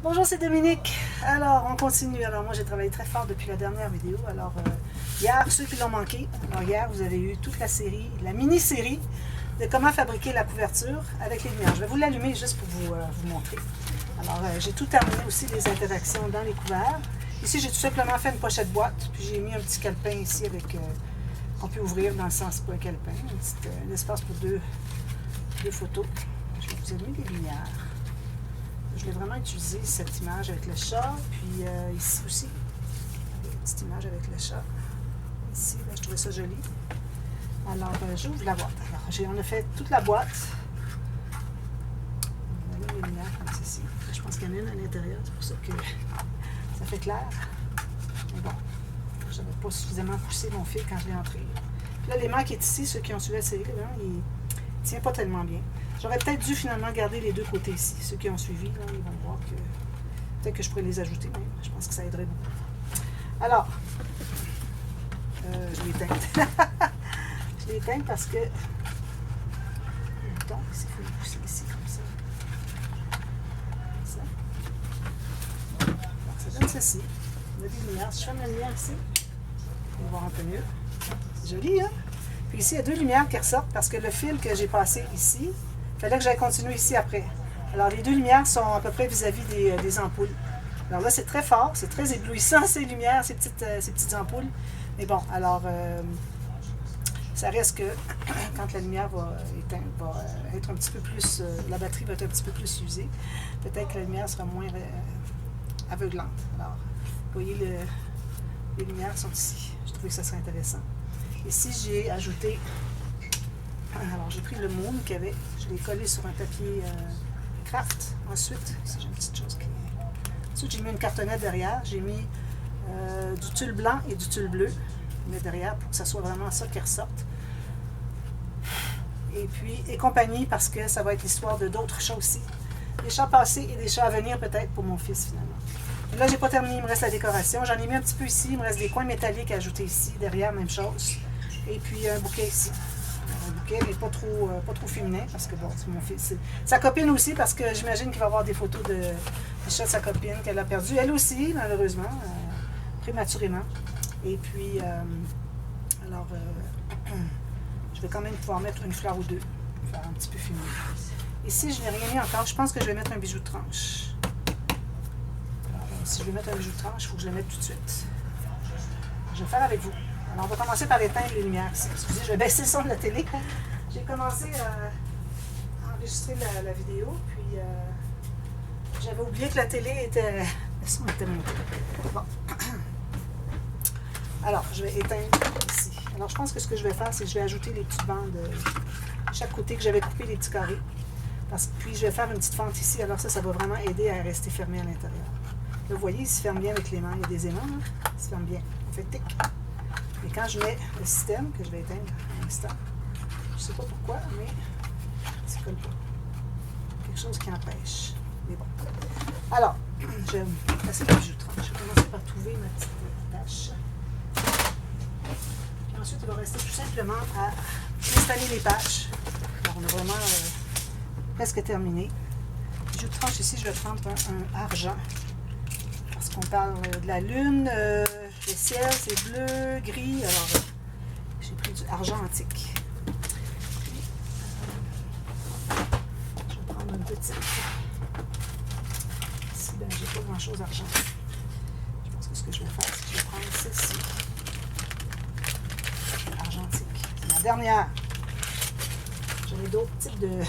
Bonjour, c'est Dominique. Alors, on continue. Alors, moi, j'ai travaillé très fort depuis la dernière vidéo. Alors, hier, ceux qui l'ont manqué, alors hier, vous avez eu toute la série, la mini-série de comment fabriquer la couverture avec les lumières. Je vais vous l'allumer juste pour vous montrer. Alors, j'ai tout terminé aussi, les interactions dans les couverts. Ici, j'ai tout simplement fait une pochette boîte, puis j'ai mis un petit calepin ici avec, qu'on peut ouvrir dans le sens, pas un calepin, un espace pour deux photos. Je vais vous allumer les lumières. Je voulais vraiment utiliser cette image avec le chat, puis ici aussi, une petite image avec le chat. Ici, là, je trouvais ça joli. Alors, j'ouvre la boîte. Alors, on a fait toute la boîte. On a mis les lumières comme ceci. Je pense qu'il y en a une à l'intérieur, c'est pour ça que ça fait clair. Mais bon, je n'avais pas suffisamment poussé mon fil quand je l'ai entré. Puis là, l'aimant qui est ici, ceux qui ont suivi la série, là, il ne tient pas tellement bien. J'aurais peut-être dû finalement garder les deux côtés ici. Ceux qui ont suivi, là, ils vont voir que peut-être que je pourrais les ajouter même. Je pense que ça aiderait beaucoup. Alors, je l'éteins. Je l'éteins parce que le bouton, il faut le pousser ici comme ça. Comme ça. Alors, ça donne ceci. On a des lumières. Si je ferme la lumière ici, on va voir un peu mieux. C'est joli, hein? Puis ici, il y a deux lumières qui ressortent parce que le fil que j'ai passé ici, il fallait que j'aille continuer ici après. Alors, les deux lumières sont à peu près vis-à-vis des ampoules. Alors là, c'est très fort, c'est très éblouissant, ces lumières, ces petites ampoules. Mais bon, alors, ça reste que quand la lumière va être un petit peu plus, la batterie va être un petit peu plus usée, peut-être que la lumière sera moins aveuglante. Alors, vous voyez, les lumières sont ici. Je trouvais que ça serait intéressant. Ici, j'ai ajouté... Alors, j'ai pris le moule qu'il y avait, je l'ai collé sur un papier craft. Ensuite, ici, j'ai une petite chose qui... Ensuite, j'ai mis une cartonnette derrière. J'ai mis du tulle blanc et du tulle bleu. Je mets derrière pour que ça soit vraiment ça qui ressorte. Et puis, et compagnie, parce que ça va être l'histoire de d'autres chats aussi. Des chats passés et des chats à venir peut-être pour mon fils, finalement. Et là, j'ai pas terminé, il me reste la décoration. J'en ai mis un petit peu ici. Il me reste des coins métalliques à ajouter ici, derrière, même chose. Et puis, un bouquet ici. Un bouquet, mais pas trop féminin, parce que bon, c'est mon fils. Sa copine aussi, parce que j'imagine qu'il va avoir des photos des chats de sa copine qu'elle a perdu. Elle aussi, malheureusement, prématurément. Et puis, alors, je vais quand même pouvoir mettre une fleur ou deux, faire un petit peu féminin. Ici, je n'ai rien mis encore. Je pense que je vais mettre un bijou de tranche. Alors, si je veux mettre un bijou de tranche, il faut que je le mette tout de suite. Je vais le faire avec vous. Alors, on va commencer par éteindre les lumières ici. Excusez, je vais baisser le son de la télé. J'ai commencé à enregistrer la vidéo, puis j'avais oublié que la télé était... Le son était monté. Bon. Alors, je vais éteindre ici. Alors, je pense que ce que je vais faire, c'est que je vais ajouter les petites bandes de chaque côté que j'avais coupé les petits carrés. Puis, je vais faire une petite fente ici. Alors, ça va vraiment aider à rester fermé à l'intérieur. Là, vous voyez, il se ferme bien avec l'aimant. Il y a des aimants, hein? Il se ferme bien. On fait tic. Et quand je mets le système, que je vais éteindre à l'instant, je ne sais pas pourquoi, mais ça ne colle pas. Quelque chose qui empêche. Mais bon. Alors, je vais passer le bijou de tranche. Je vais commencer par trouver ma petite tâche. Puis ensuite, il va rester tout simplement à installer les pages. Alors, on a vraiment presque terminé. Le bijou de tranche ici, je vais prendre un argent. Parce qu'on parle de la lune. Le ciel, c'est bleu, gris. Alors, j'ai pris du argent antique. Puis, je vais prendre une petite. Ici, ben, j'ai pas grand-chose d'argent. Je pense que ce que je vais faire, c'est que je vais prendre celle-ci. Argentique. C'est ma dernière. J'avais d'autres types de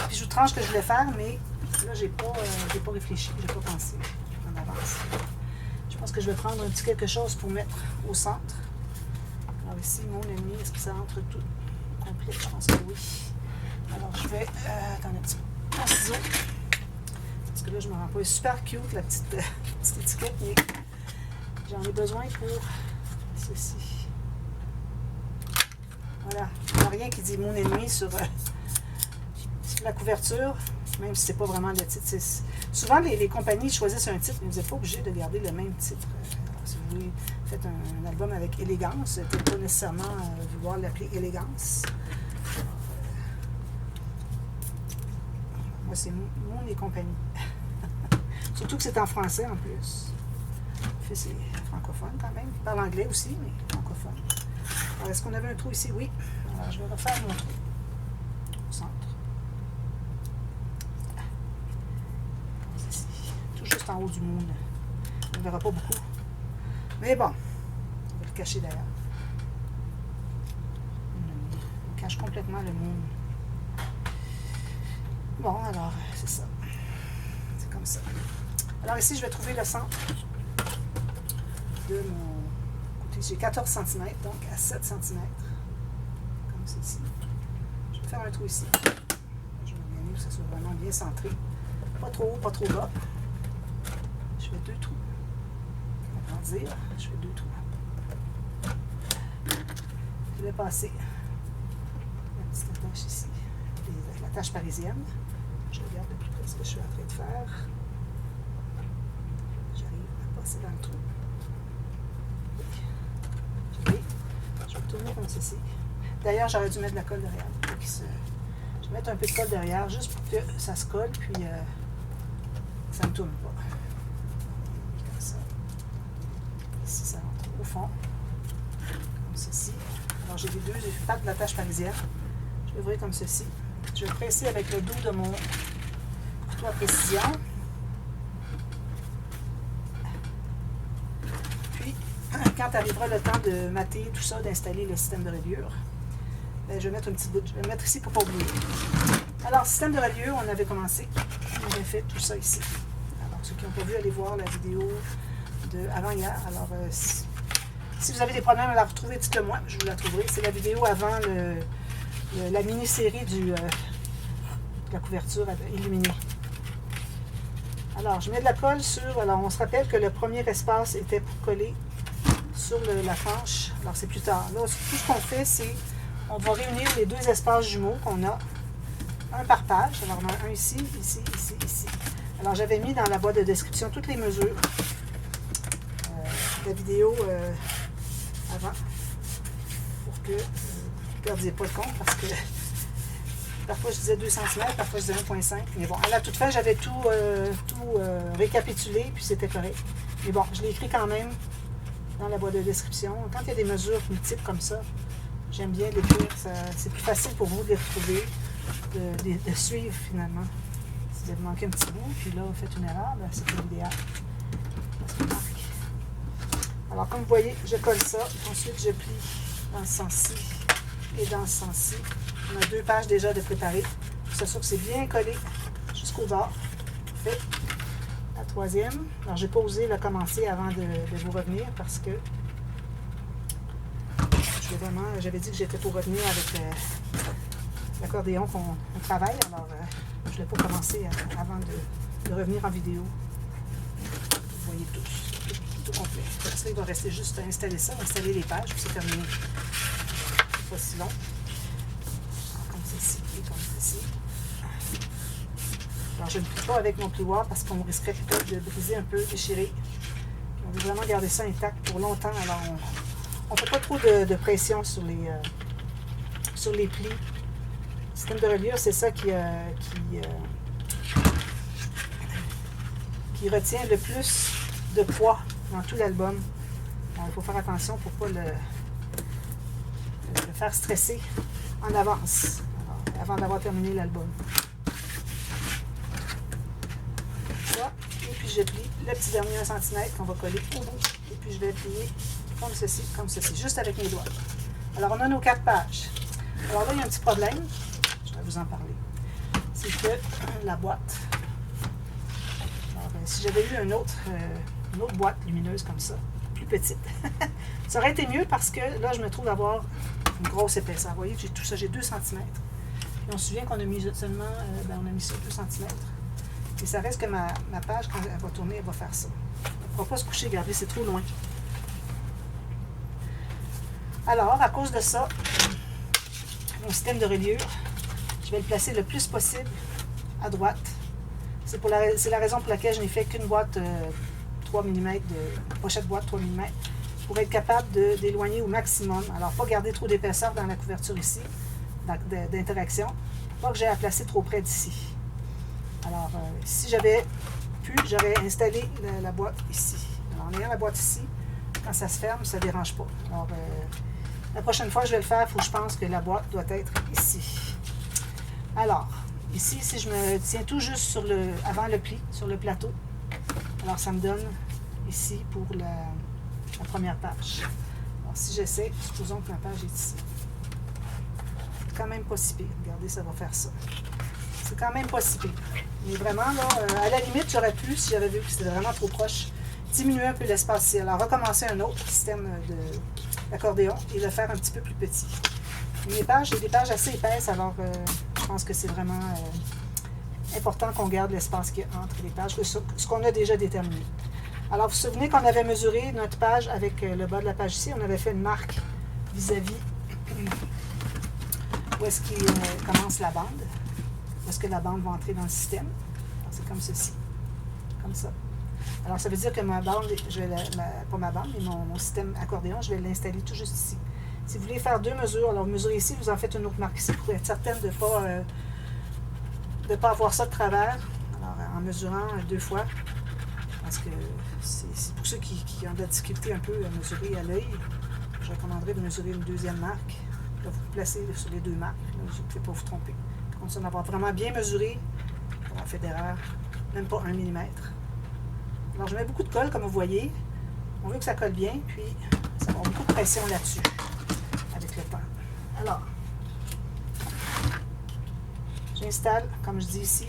bijoux de tranche que je voulais faire, mais là, j'ai pas réfléchi, j'ai pas pensé en avance. Je pense que je vais prendre un petit quelque chose pour mettre au centre. Alors ici, mon ennemi, est-ce que ça entre tout complet? Je pense que oui. Alors je vais... attendez un petit peu. Un ciseau. Parce que là, je me rends pas. Elle est super cute, la petite étiquette, mais j'en ai besoin pour ceci. Voilà. Il n'y a rien qui dit mon ennemi sur la couverture, même si c'est pas vraiment le titre. Souvent, les compagnies choisissent un titre, mais vous n'êtes pas obligé de garder le même titre. Alors, si vous voulez faire un album avec élégance, vous n'êtes pas nécessairement vouloir l'appeler élégance. Moi, c'est Moon et compagnie. Surtout que c'est en français en plus. Le fils est francophone quand même. Il parle anglais aussi, mais francophone. Alors, est-ce qu'on avait un trou ici? Oui. Alors, je vais refaire mon trou au centre. Ici. Tout juste en haut du moon. On ne verra pas beaucoup. Mais bon, on va le cacher d'ailleurs. On cache complètement le moon. Bon, alors, c'est ça. C'est comme ça. Alors ici, je vais trouver le centre de mon côté. J'ai 14 cm, donc à 7 cm. Comme ceci. Je vais faire un trou ici. Je vais bien mieux que ça soit vraiment bien centré. Pas trop haut, pas trop bas. Je fais 2 trous. On va dire, je fais 2 trous. Je vais passer la petite attache ici. La tâche parisienne. Je regarde de plus près ce que je suis en train de faire. J'arrive à passer dans le trou. Je vais tourner comme ceci. D'ailleurs, j'aurais dû mettre de la colle derrière. Je vais mettre un peu de colle derrière juste pour que ça se colle, puis ça ne tourne pas. Comme ça. Ici, ça rentre au fond. Comme ceci. Alors, j'ai les 2 pattes de la tâche parisienne. Je vais ouvrir comme ceci. Je vais presser avec le dos de mon couteau à précision. Puis, quand arrivera le temps de mater tout ça, d'installer le système de reliure, ben, je vais mettre un petit bout. Je vais le mettre ici pour ne pas oublier. Alors, système de reliure, on avait commencé. On avait fait tout ça ici. Alors, ceux qui n'ont pas vu, allez voir la vidéo de avant-hier. Alors, si vous avez des problèmes à la retrouver, dites-le moi. Je vous la trouverai. C'est la vidéo avant la mini-série de la couverture illuminée. Alors, je mets de la colle sur... Alors, on se rappelle que le premier espace était pour coller sur la planche. Alors, c'est plus tard. Là, tout ce qu'on fait, c'est... On va réunir les 2 espaces jumeaux qu'on a, un par page. Alors, on a un ici, ici, ici, ici. Alors, j'avais mis dans la boîte de description toutes les mesures. La vidéo avant, pour que vous ne perdiez pas le compte, parce que parfois je disais 2 cm, parfois je disais 1,5. Mais bon, à la toute fin, j'avais tout récapitulé, puis c'était correct. Mais bon, je l'ai écrit quand même dans la boîte de description. Quand il y a des mesures multiples comme ça, j'aime bien l'écrire. C'est plus facile pour vous de les retrouver, de suivre finalement. Si vous avez manqué un petit bout, puis là, vous faites une erreur, ben, c'est l'idéal. Alors, comme vous voyez, je colle ça. Ensuite, je plie dans ce sens-ci et dans ce sens-ci. On a 2 pages déjà de préparer. Je s'assure que c'est bien collé jusqu'au bord. Fait. La 3e. Alors, je n'ai pas osé la commencer avant de vous revenir parce que j'avais dit que j'étais pour revenir avec l'accordéon qu'on travaille. Alors, je ne voulais pas commencer avant de revenir en vidéo. Vous voyez tous. Tout complet. Après, il va rester juste à installer ça, installer les pages, puis c'est terminé. C'est pas si long. Comme ceci et comme ceci. Alors, je ne plie pas avec mon plioir parce qu'on risquerait peut-être de briser un peu, déchirer. On veut vraiment garder ça intact pour longtemps. Alors, on ne fait pas trop de pression sur les plis. Le système de reliure, c'est ça qui retient le plus de poids dans tout l'album. Il faut faire attention pour ne pas le faire stresser en avance, avant d'avoir terminé l'album. Ça, et puis je plie le petit dernier 1 cm qu'on va coller au bout. Et puis je vais plier comme ceci, juste avec mes doigts. Alors on a nos 4 pages. Alors là, il y a un petit problème, je vais vous en parler. C'est que la boîte, alors, si j'avais eu une autre boîte lumineuse comme ça, plus petite. Ça aurait été mieux parce que là, je me trouve avoir une grosse épaisseur. Vous voyez, j'ai tout ça, j'ai 2 cm. Et on se souvient qu'on a mis seulement, on a mis ça 2 cm. Et ça reste que ma page, quand elle va tourner, elle va faire ça. Elle ne pourra pas se coucher, regardez, c'est trop loin. Alors, à cause de ça, mon système de reliure, je vais le placer le plus possible à droite. C'est la raison pour laquelle je n'ai fait qu'une boîte 3 mm, pochette boîte 3 mm, pour être capable d'éloigner au maximum. Alors, pas garder trop d'épaisseur dans la couverture ici, d'interaction, pas que j'ai à placer trop près d'ici. Alors, si j'avais pu, j'aurais installé la boîte ici. Alors, en ayant la boîte ici, quand ça se ferme, ça ne dérange pas. Alors, la prochaine fois que je vais le faire, il faut que je pense que la boîte doit être ici. Alors, ici, si je me tiens tout juste sur avant le pli, sur le plateau, alors ça me donne ici pour la première page. Alors, si j'essaie, supposons que ma page est ici. C'est quand même pas si pire. Regardez, ça va faire ça. C'est quand même pas si pire. Mais vraiment, là, à la limite, j'aurais pu, si j'avais vu que c'était vraiment trop proche, diminuer un peu l'espace ici. Alors, recommencer un autre système d'accordéon et le faire un petit peu plus petit. Mes pages, j'ai des pages assez épaisses, alors je pense que c'est vraiment important qu'on garde l'espace qu'il y a entre les pages, ce qu'on a déjà déterminé. Alors, vous vous souvenez qu'on avait mesuré notre page avec le bas de la page ici, on avait fait une marque vis-à-vis où est-ce qu'il commence la bande, où est-ce que la bande va entrer dans le système. C'est comme ceci, comme ça. Alors, ça veut dire que ma bande, pas ma bande, mais mon système accordéon, je vais l'installer tout juste ici. Si vous voulez faire deux mesures, alors mesurez ici, vous en faites une autre marque ici pour être certaine de ne pas avoir ça de travers. Alors, en mesurant deux fois, parce que c'est pour ceux qui ont de la difficulté un peu à mesurer à l'œil, je recommanderais de mesurer une deuxième marque. Là, vous placez sur les deux marques, là, vous ne pouvez pas vous tromper. Comme ça, on va vraiment bien mesuré, on va faire d'erreur, même pas 1 mm. Alors, je mets beaucoup de colle, comme vous voyez. On veut que ça colle bien, puis ça va avoir beaucoup de pression là-dessus, avec le temps. Alors, j'installe, comme je dis ici,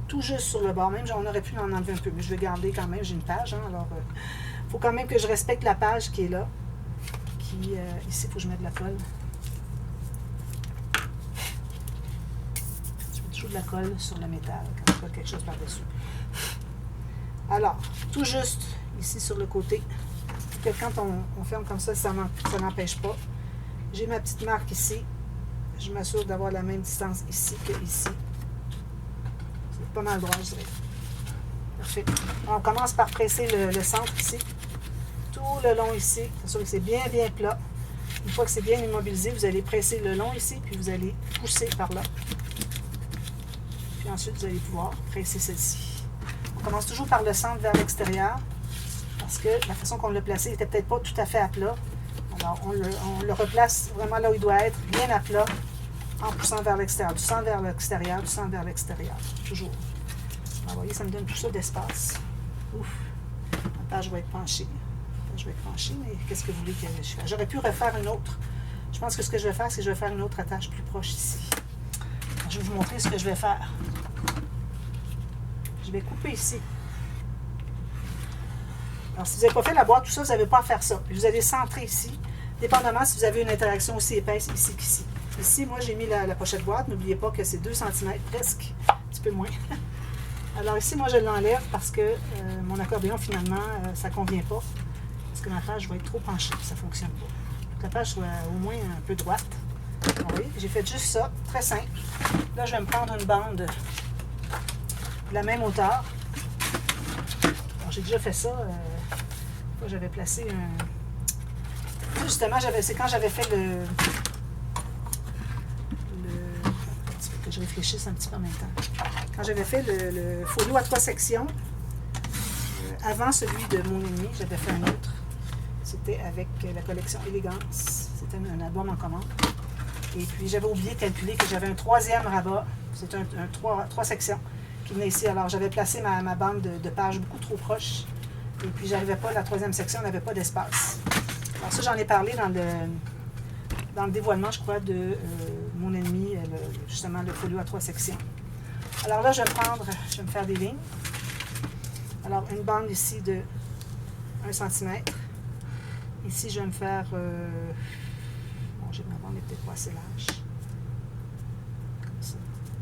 tout juste sur le bord. Même, on aurait pu en enlever un peu, mais je vais garder quand même. J'ai une page, hein, alors il faut quand même que je respecte la page qui est là. Ici, il faut que je mette de la colle. Je mets toujours de la colle sur le métal, quand je colle quelque chose par-dessus. Alors, tout juste ici sur le côté, que quand on ferme comme ça n'empêche pas. J'ai ma petite marque ici. Je m'assure d'avoir la même distance ici que ici. C'est pas mal droit, je dirais. Parfait. On commence par presser le centre ici. Tout le long ici. C'est sûr que c'est bien plat. Une fois que c'est bien immobilisé, vous allez presser le long ici, puis vous allez pousser par là. Puis ensuite, vous allez pouvoir presser celle-ci. On commence toujours par le centre vers l'extérieur, parce que la façon qu'on l'a placé n'était peut-être pas tout à fait à plat. Alors, on le replace vraiment là où il doit être, bien à plat, en poussant vers l'extérieur. Du centre vers l'extérieur, du centre vers l'extérieur. Toujours. Alors, vous voyez, ça me donne tout ça d'espace. Ouf! La page va être penchée. Je vais être penchée, mais qu'est-ce que vous voulez que je fasse? J'aurais pu refaire une autre. Je pense que ce que je vais faire, c'est que je vais faire une autre attache plus proche ici. Alors, je vais vous montrer ce que je vais faire. Je vais couper ici. Alors, si vous n'avez pas fait la boîte, tout ça, vous n'avez pas à faire ça. Puis vous allez centrer ici, dépendamment si vous avez une interaction aussi épaisse ici qu'ici. Ici, moi, j'ai mis la pochette boîte. N'oubliez pas que c'est 2 cm, presque, un petit peu moins. Alors ici, moi, je l'enlève parce que mon accordéon, finalement, ça ne convient pas. Parce que ma page va être trop penchée, ça ne fonctionne pas. Donc, la page soit au moins un peu droite. Vous voyez, j'ai fait juste ça, très simple. Là, je vais me prendre une bande de la même hauteur. Alors, j'ai déjà fait ça. J'avais placé un... Justement, c'est quand j'avais fait le... Que je réfléchisse un petit peu en même temps. Quand j'avais fait le folio à 3 sections, avant celui de Mon Ennemi, j'avais fait un autre. C'était avec la collection Élégance. C'était un album en commande. Et puis, j'avais oublié de calculer que j'avais un 3e rabat. C'était un 3 sections qui venait ici. Alors, j'avais placé ma bande de pages beaucoup trop proche. Et puis, j'arrivais pas, la 3e section n'avait pas d'espace. Alors, ça, j'en ai parlé dans le dévoilement, je crois, de Mon Ennemi, justement, le folio à 3 sections. Alors là, je vais me faire des lignes. Alors, une bande ici de 1 cm. Ici, je vais me faire... bon, ma bande n'est peut-être pas assez large. Comme ça.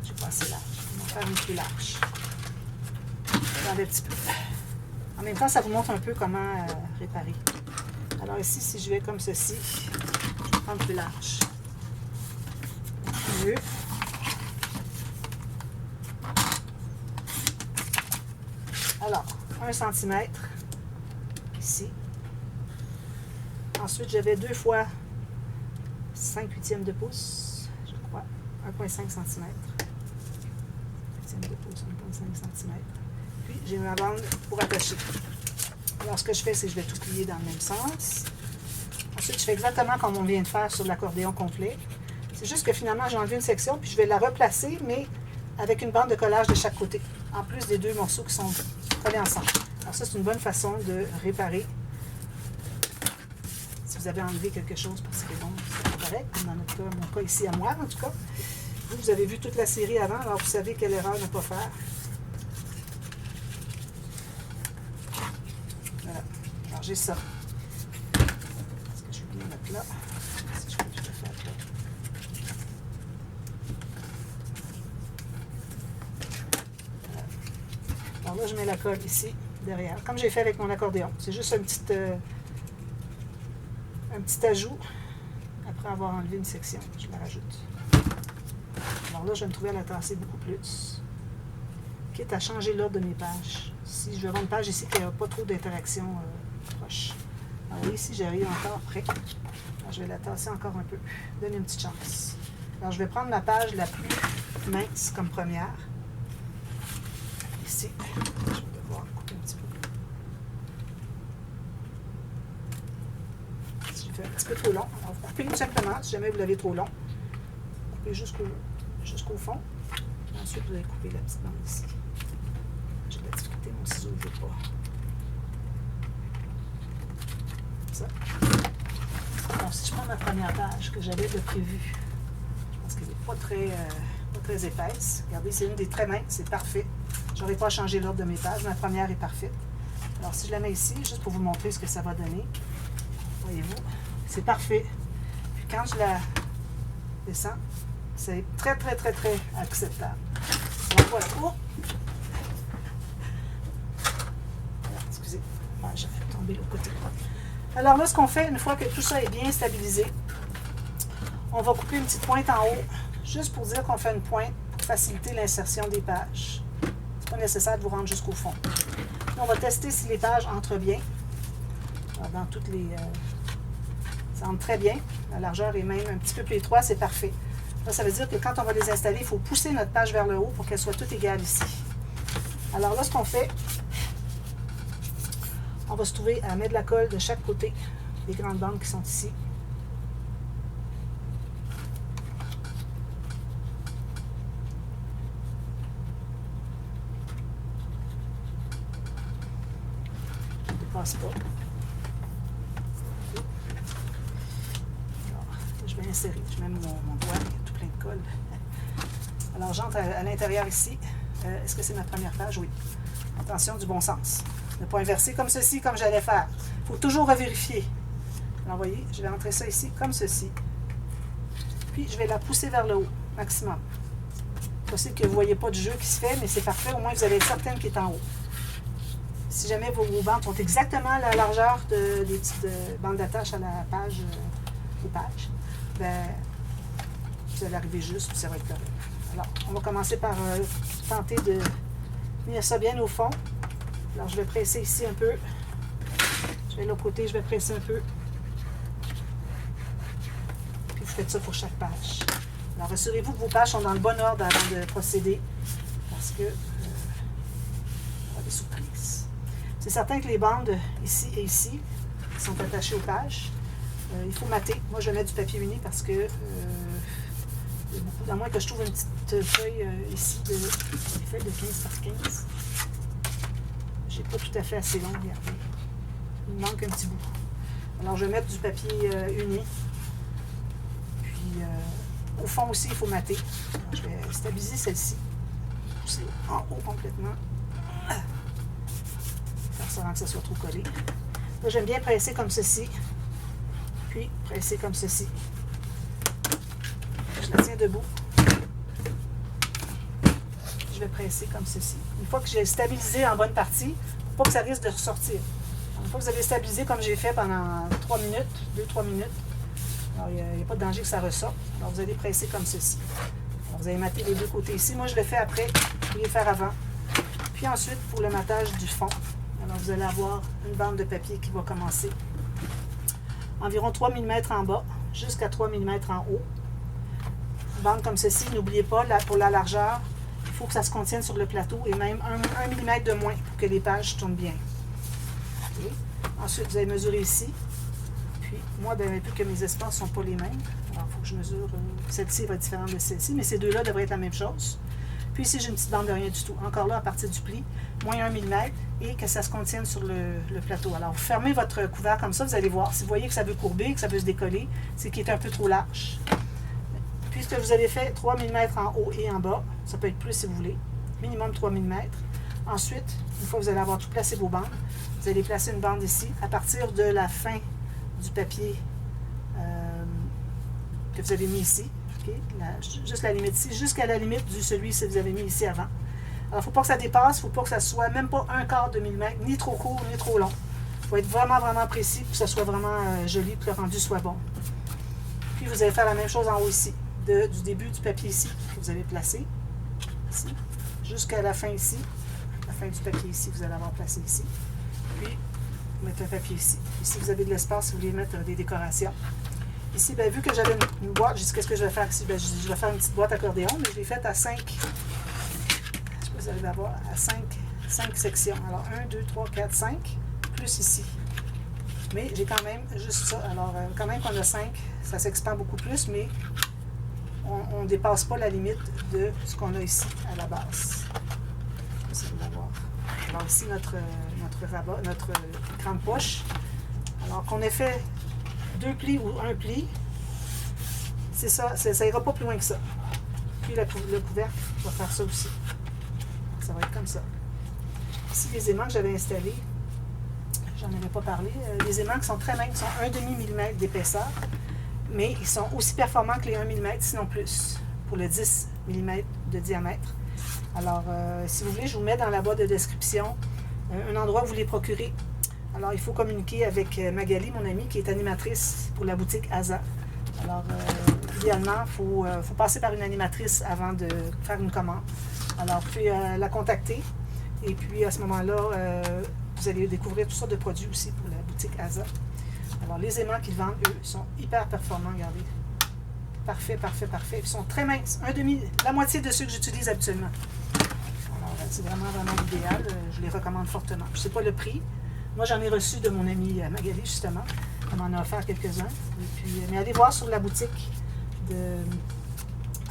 J'ai pas assez large. Je vais me faire une plus large. Regardez un petit peu. En même temps, ça vous montre un peu comment réparer. Alors ici, si je vais comme ceci, je vais prendre plus large. Mieux. Alors, 1 cm ici. Ensuite, j'avais 2 fois 5/8 de pouce, je crois. 1,5 cm. de pouce, 1,5 cm. Puis j'ai ma bande pour attacher. Alors ce que je fais, c'est que je vais tout plier dans le même sens. Ensuite, je fais exactement comme on vient de faire sur l'accordéon complet. C'est juste que finalement, j'ai enlevé une section, puis je vais la replacer, mais avec une bande de collage de chaque côté, en plus des deux morceaux qui sont collés ensemble. Alors ça, c'est une bonne façon de réparer. Si vous avez enlevé quelque chose, parce que bon, c'est correct, comme dans notre cas, mon cas ici à moi, en tout cas. Vous avez vu toute la série avant, alors vous savez quelle erreur ne pas faire. Voilà. Alors j'ai ça. Est-ce que je vais bien mettre là? Si je peux tout à fait être là. Voilà. Alors là, je mets la colle ici, derrière, comme j'ai fait avec mon accordéon. C'est juste un petit ajout. Après avoir enlevé une section, je la rajoute. Alors là, je vais me trouver à la tasser beaucoup plus. Quitte à changer l'ordre de mes pages. Si je veux avoir une page ici qui n'a pas trop d'interaction proche. Alors ici, j'arrive encore près. Alors, je vais la tasser encore un peu. Donner une petite chance. Alors, je vais prendre ma page la plus mince comme première. Ici. Je vais devoir couper un petit peu. Si je fais un petit peu trop long, alors vous coupez tout simplement, si jamais vous l'avez trop long. Coupez jusqu'au fond. Ensuite, vous allez couper la petite bande ici. J'ai de la difficulté, mon ciseau ne veut pas. Ça. Alors, si je prends ma première page que j'avais de prévu, je pense qu'elle n'est pas très épaisse. Regardez, c'est une des très minces, c'est parfait. Je n'aurai pas changé l'ordre de mes pages. Ma première est parfaite. Alors, si je la mets ici, juste pour vous montrer ce que ça va donner, voyez-vous, c'est parfait. Puis quand je la descends, c'est très acceptable. Alors voilà. Oh. Excusez, j'ai fait tomber l'autre côté. Alors là, ce qu'on fait, une fois que tout ça est bien stabilisé, on va couper une petite pointe en haut, juste pour dire qu'on fait une pointe pour faciliter l'insertion des pages. C'est pas nécessaire de vous rendre jusqu'au fond. Là, on va tester si les pages entrent bien. Alors, dans toutes les... ça entre très bien. La largeur est même un petit peu plus étroite, c'est parfait. Là, ça veut dire que quand on va les installer, il faut pousser notre page vers le haut pour qu'elle soit toute égale ici. Alors là, ce qu'on fait, on va se trouver à mettre de la colle de chaque côté des grandes bandes qui sont ici. Je ne dépasse pas. Alors, je vais insérer. Je mets mon doigt, il y a tout plein de colle. Alors, j'entre à l'intérieur ici. Est-ce que c'est ma première page? Oui. Attention du bon sens. Ne pas inverser comme ceci, comme j'allais faire. Il faut toujours revérifier. Alors, vous voyez, je vais entrer ça ici, comme ceci. Puis, je vais la pousser vers le haut, maximum. Possible que vous ne voyez pas du jeu qui se fait, mais c'est parfait. Au moins, vous allez être certaine qu'il est en haut. Si jamais vos bandes sont exactement à la largeur des petites bandes d'attache à la page, aux pages, ben, vous allez arriver juste, puis ça va être correct. Alors, on va commencer par tenter de venir ça bien au fond. Alors, je vais presser ici un peu. Je vais de l'autre côté, je vais presser un peu. Puis, vous faites ça pour chaque page. Alors, assurez-vous que vos pages sont dans le bon ordre avant de procéder. Parce que, on a des surprises. C'est certain que les bandes ici et ici sont attachées aux pages. Il faut mater. Moi, je mets du papier uni parce que, à moins que je trouve une petite feuille ici, des feuilles de 15 par 15. J'ai pas tout à fait assez long, regardez. Il me manque un petit bout. Alors, je vais mettre du papier uni. Puis, au fond aussi, il faut mater. Alors, je vais stabiliser celle-ci. Pousser en haut complètement. Faire ça avant que ça soit trop collé. Là, j'aime bien presser comme ceci. Puis, presser comme ceci. Je la tiens debout. Je vais presser comme ceci. Une fois que j'ai stabilisé en bonne partie, pour pas que ça risque de ressortir. Une fois que vous avez stabilisé comme j'ai fait pendant 3 minutes, 2-3 minutes, alors il n'y a pas de danger que ça ressorte. Alors vous allez presser comme ceci. Alors, vous allez mater les deux côtés ici. Moi je le fais après, je vais le faire avant. Puis ensuite pour le matage du fond, alors vous allez avoir une bande de papier qui va commencer environ 3 mm en bas jusqu'à 3 mm en haut. Une bande comme ceci, n'oubliez pas, là, pour la largeur, il faut que ça se contienne sur le plateau et même 1 mm de moins pour que les pages tournent bien. Okay. Ensuite, vous allez mesurer ici. Puis, moi, bien, vu que mes espaces ne sont pas les mêmes, alors il faut que je mesure. Celle-ci va être différente de celle-ci, mais ces deux-là devraient être la même chose. Puis ici, j'ai une petite bande de rien du tout. Encore là, à partir du pli, moins 1 mm et que ça se contienne sur le plateau. Alors, vous fermez votre couvert comme ça, vous allez voir. Si vous voyez que ça veut courber, que ça veut se décoller, c'est qu'il est un peu trop large. Puisque vous avez fait 3 mm en haut et en bas, ça peut être plus si vous voulez, minimum 3 mm. Ensuite, une fois que vous allez avoir tout placé vos bandes, vous allez placer une bande ici à partir de la fin du papier que vous avez mis ici. Okay? Juste la limite ici, jusqu'à la limite de celui que vous avez mis ici avant. Alors, il ne faut pas que ça dépasse, il ne faut pas que ça soit même pas 1/4 de millimètre, ni trop court, ni trop long. Il faut être vraiment, vraiment précis pour que ça soit vraiment joli, que le rendu soit bon. Puis, vous allez faire la même chose en haut ici, du début du papier ici, que vous avez placé, ici, jusqu'à la fin ici, la fin du papier ici, vous allez avoir placé ici. Puis, vous mettez un papier ici. Ici, vous avez de l'espace si vous voulez mettre des décorations. Ici, bien, vu que j'avais une boîte, j'ai dit qu'est-ce que je vais faire ici? Bien, je vais faire une petite boîte accordéon, mais je l'ai faite à 5. Je ne sais pas si vous allez la voir, à 5 sections. Alors, 1, 2, 3, 4, 5, plus ici. Mais j'ai quand même juste ça. Alors, quand même qu'on a 5, ça s'expand beaucoup plus, mais on ne dépasse pas la limite de ce qu'on a ici à la base. Je vais essayer de la voir. Alors, ici, notre rabat, notre grande poche. Alors, qu'on ait fait 2 plis ou 1 pli, c'est ça, ça ira pas plus loin que ça. Puis le couvercle va faire ça aussi. Ça va être comme ça. Ici, les aimants que j'avais installés, j'en avais pas parlé, les aimants qui sont très minces, sont 1/2 mm d'épaisseur, mais ils sont aussi performants que les 1 mm, sinon plus, pour le 10 mm de diamètre. Alors, si vous voulez, je vous mets dans la boîte de description un endroit où vous les procurez. Alors, il faut communiquer avec Magali, mon amie, qui est animatrice pour la boutique Asa. Alors, idéalement, il faut passer par une animatrice avant de faire une commande. Alors, vous pouvez la contacter. Et puis, à ce moment-là, vous allez découvrir toutes sortes de produits aussi pour la boutique Asa. Alors, les aimants qu'ils vendent, eux, sont hyper performants, regardez. Parfait, parfait, parfait. Ils sont très minces. La moitié de ceux que j'utilise habituellement. Alors, c'est vraiment, vraiment idéal. Je les recommande fortement. Je ne sais pas le prix. Moi, j'en ai reçu de mon amie Magali, justement. Elle m'en a offert quelques-uns. Mais allez voir sur la boutique de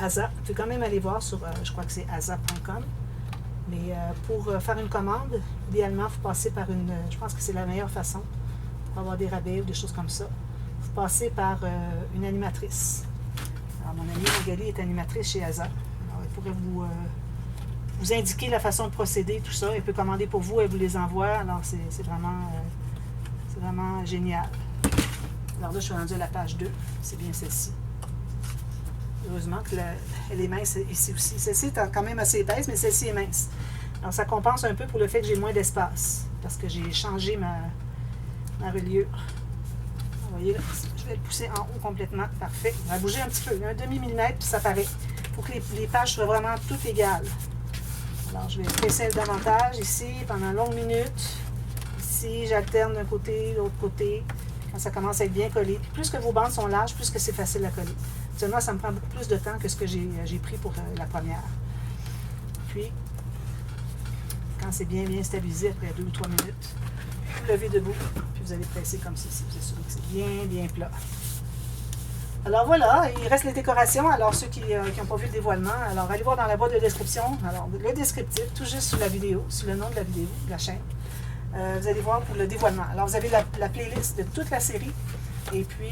Asa. Vous pouvez quand même aller voir sur, je crois que c'est asa.com. Mais pour faire une commande, idéalement, il faut passer par je pense que c'est la meilleure façon pour avoir des rabais ou des choses comme ça. Il faut passer par une animatrice. Alors, mon amie Magali est animatrice chez Asa. Alors, elle pourrait vous indiquer la façon de procéder, tout ça. Elle peut commander pour vous, elle vous les envoie. Alors, c'est vraiment génial. Alors là, je suis rendue à la page 2. C'est bien celle-ci. Heureusement qu'elle est mince ici aussi. Celle-ci est quand même assez épaisse, mais celle-ci est mince. Alors, ça compense un peu pour le fait que j'ai moins d'espace. Parce que j'ai changé ma reliure. Vous voyez, là, je vais le pousser en haut complètement. Parfait. On va bouger un petit peu. 1/2 mm, puis ça paraît. Il faut que les pages soient vraiment toutes égales. Alors, je vais presser davantage ici pendant longues minutes. Ici, j'alterne d'un côté, de l'autre côté. Quand ça commence à être bien collé. Puis plus que vos bandes sont larges, plus que c'est facile à coller. Seulement, ça me prend beaucoup plus de temps que ce que j'ai pris pour la première. Puis, quand c'est bien stabilisé après 2 ou 3 minutes, vous levez debout, puis vous allez presser comme ceci. Vous assurez que c'est bien plat. Alors voilà, il reste les décorations. Alors ceux qui n'ont pas vu le dévoilement, alors allez voir dans la boîte de description, alors le descriptif, tout juste sous la vidéo, sous le nom de la vidéo, de la chaîne. Vous allez voir pour le dévoilement. Alors vous avez la playlist de toute la série, et puis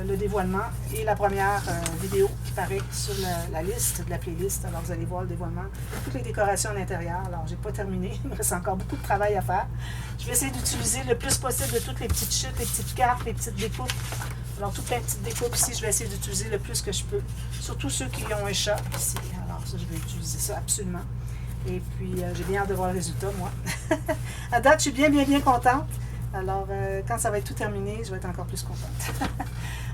le dévoilement et la première vidéo qui paraît sur la liste de la playlist. Alors vous allez voir le dévoilement, toutes les décorations à l'intérieur. Alors j'ai pas terminé, il me reste encore beaucoup de travail à faire. Je vais essayer d'utiliser le plus possible de toutes les petites chutes, les petites cartes, les petites découpes. Alors, toutes les petites découpes ici, je vais essayer d'utiliser le plus que je peux. Surtout ceux qui ont un chat ici. Alors, ça, je vais utiliser ça absolument. Et puis, j'ai bien hâte de voir le résultat, moi. À date, je suis bien contente. Alors, quand ça va être tout terminé, je vais être encore plus contente.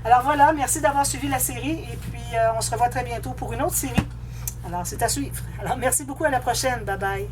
Alors, voilà, merci d'avoir suivi la série. Et puis, on se revoit très bientôt pour une autre série. Alors, c'est à suivre. Alors, merci beaucoup, à la prochaine. Bye bye.